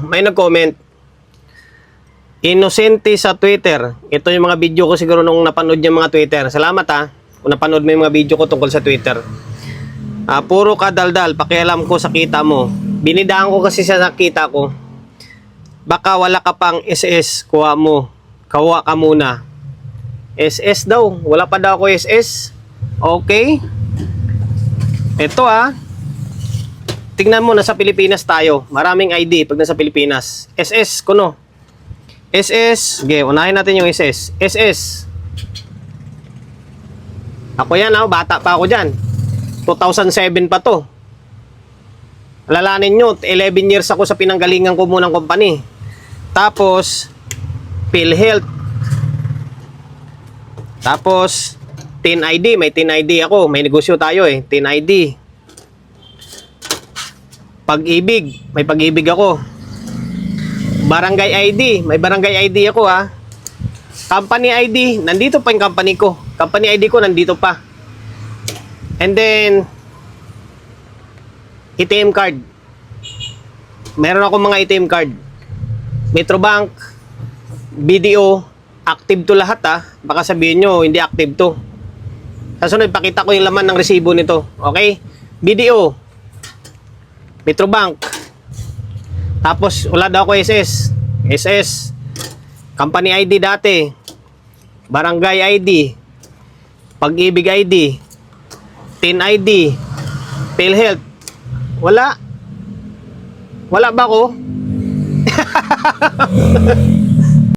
May nag-comment, Inosente sa Twitter. Ito yung mga video ko siguro nung napanood yung mga Twitter. Salamat ha, kung napanood mo yung mga video ko tungkol sa Twitter. Puro kadaldal, pakialam ko sa kita mo. Binidaan ko kasi sa kita ko. Baka wala ka pang SS, kuha mo. Kuha ka muna. SS daw, wala pa daw ako SS. Okay. Ito tingnan mo, nasa Pilipinas tayo. Maraming ID pag nasa Pilipinas. SS, kuno. SS, okay, unahin natin yung SS. SS. Ako yan, bata pa ako dyan. 2007 pa to. Alalanin nyo, 11 years ako sa pinanggalingan ko munang company. Tapos, PhilHealth. Tapos, Tin ID. May Tin ID ako. May negosyo tayo Tin ID. Pag-ibig. May pag-ibig ako. Barangay ID. May barangay ID ako Company ID. Nandito pa yung company ko. Company ID ko nandito pa. And then, ATM card. Meron ako mga ATM card. Metrobank, BDO, active to lahat Baka sabihin nyo, hindi active to. Sa sunod, pakita ko yung laman ng resibo nito. Okay? BDO, Metrobank. Tapos, wala daw ako SS. SS. Company ID dati. Barangay ID. Pag-ibig ID. Tin ID. PhilHealth. Wala. Wala ba ako?